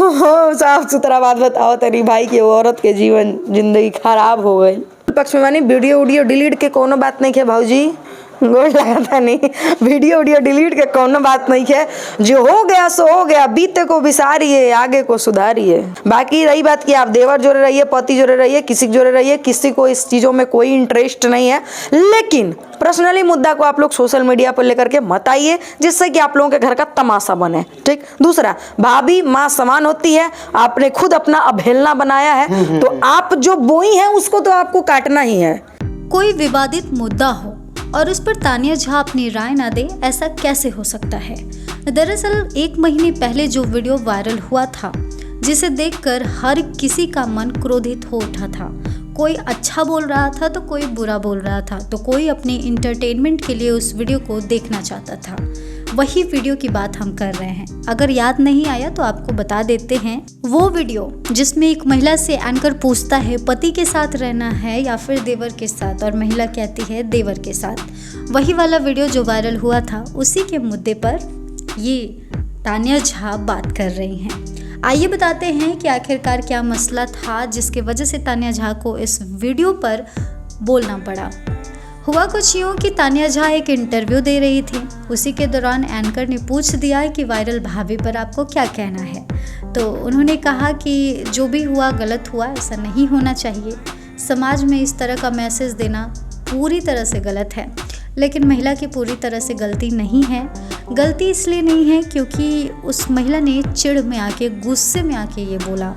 साफ सुथरा बात बताओ, तेरी भाई की औरत के जीवन जिंदगी खराब हो गई। पक्ष में मानी वीडियो डिलीट के कोनो बात नहीं है भाऊजी, गोल लगा था नहीं, वीडियो डिलीट के कोनो बात नहीं है। जो हो गया सो हो गया, बीते को बिसारिए, आगे को सुधारिए। बाकी रही बात कि आप देवर जोड़े रहिए, पति जोड़े रहिए, किसी जोड़े रहिए, किसी को इस चीजों में कोई इंटरेस्ट नहीं है, लेकिन पर्सनली मुद्दा को आप लोग सोशल मीडिया पर लेकर के मत आइए, जिससे कि आप लोगों के घर का तमाशा बने। ठीक। दूसरा, भाभी माँ समान होती है, आपने खुद अपना अवहेलना बनाया है, तो आप जो बोई हैं उसको तो आपको काटना ही है। कोई विवादित मुद्दा हो और उस पर तानिया झा अपनी राय ना दे, ऐसा कैसे हो सकता है? दरअसल 1 महीने पहले जो वीडियो वायरल हुआ था, जिसे देखकर हर किसी का मन क्रोधित हो उठा था। कोई अच्छा बोल रहा था तो कोई बुरा बोल रहा था, तो कोई अपने इंटरटेनमेंट के लिए उस वीडियो को देखना चाहता था। वही वीडियो की बात हम कर रहे हैं। अगर याद नहीं आया तो आपको बता देते हैं। वो वीडियो जिसमें एक महिला से एंकर पूछता है पति के साथ रहना है या फिर देवर के साथ, और महिला कहती है देवर के साथ। वही वाला वीडियो जो वायरल हुआ था, उसी के मुद्दे पर ये तानिया झा बात कर रही हैं। आइए बताते हैं कि आखिरकार क्या मसला था जिसके वजह से तानिया झा को इस वीडियो पर बोलना पड़ा। हुआ कुछ यूँ कि तानिया झा एक इंटरव्यू दे रही थी। उसी के दौरान एंकर ने पूछ दिया कि वायरल भाभी पर आपको क्या कहना है। तो उन्होंने कहा कि जो भी हुआ गलत हुआ, ऐसा नहीं होना चाहिए। समाज में इस तरह का मैसेज देना पूरी तरह से गलत है, लेकिन महिला की पूरी तरह से गलती नहीं है। गलती इसलिए नहीं है क्योंकि उस महिला ने चिढ़ में आके, गुस्से में आके ये बोला,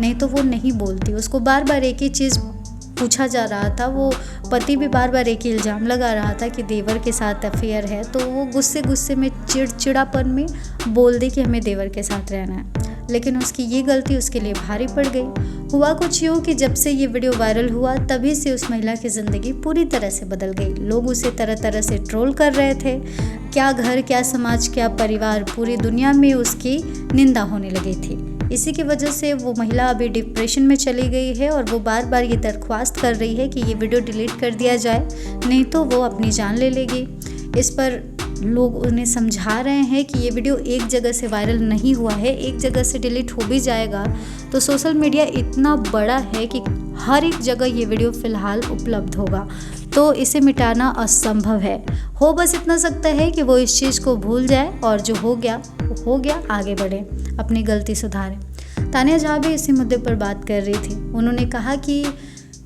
नहीं तो वो नहीं बोलती। उसको बार बार एक ही चीज़ पूछा जा रहा था, वो पति भी बार बार एक ही इल्ज़ाम लगा रहा था कि देवर के साथ अफेयर है, तो वो गुस्से में चिड़चिड़ापन में बोल दी कि हमें देवर के साथ रहना है। लेकिन उसकी ये गलती उसके लिए भारी पड़ गई। हुआ कुछ यूँ कि जब से ये वीडियो वायरल हुआ, तभी से उस महिला की ज़िंदगी पूरी तरह से बदल गई। लोग उसे तरह तरह से ट्रोल कर रहे थे। क्या घर, क्या समाज, क्या परिवार, पूरी दुनिया में उसकी निंदा होने लगी थी। इसी की वजह से वो महिला अभी डिप्रेशन में चली गई है और वो बार बार ये दरख्वास्त कर रही है कि ये वीडियो डिलीट कर दिया जाए, नहीं तो वो अपनी जान ले लेगी। इस पर लोग उन्हें समझा रहे हैं कि ये वीडियो एक जगह से वायरल नहीं हुआ है, एक जगह से डिलीट हो भी जाएगा तो सोशल मीडिया इतना बड़ा है कि हर एक जगह ये वीडियो फ़िलहाल उपलब्ध होगा, तो इसे मिटाना असंभव है। हो बस इतना सकता है कि वो इस चीज़ को भूल जाए और जो हो गया वो हो गया, आगे बढ़े, अपनी गलती सुधारें। तानिया झा भी इसी मुद्दे पर बात कर रही थी। उन्होंने कहा कि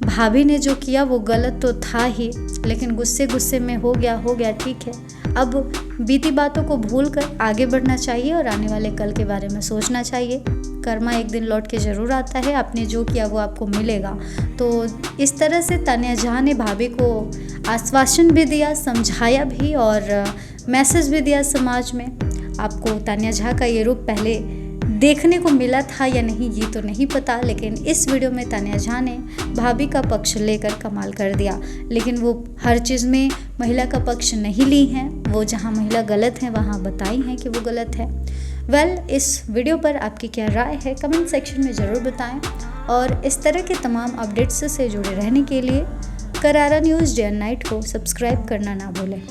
भाभी ने जो किया वो गलत तो था ही, लेकिन गुस्से में हो गया, ठीक है। अब बीती बातों को भूलकर आगे बढ़ना चाहिए और आने वाले कल के बारे में सोचना चाहिए। कर्मा एक दिन लौट के ज़रूर आता है, आपने जो किया वो आपको मिलेगा। तो इस तरह से तानिया झा ने भाभी को आश्वासन भी दिया, समझाया भी और मैसेज भी दिया समाज में। आपको तानिया झा का ये रूप पहले देखने को मिला था या नहीं ये तो नहीं पता, लेकिन इस वीडियो में तानिया झा ने भाभी का पक्ष लेकर कमाल कर दिया। लेकिन वो हर चीज़ में महिला का पक्ष नहीं ली हैं, वो जहां महिला गलत है वहां बताई हैं कि वो गलत है। वेल, इस वीडियो पर आपकी क्या राय है कमेंट सेक्शन में ज़रूर बताएं और इस तरह के तमाम अपडेट्स से जुड़े रहने के लिए करारा न्यूज़ डे एंड नाइट को सब्सक्राइब करना ना भूलें।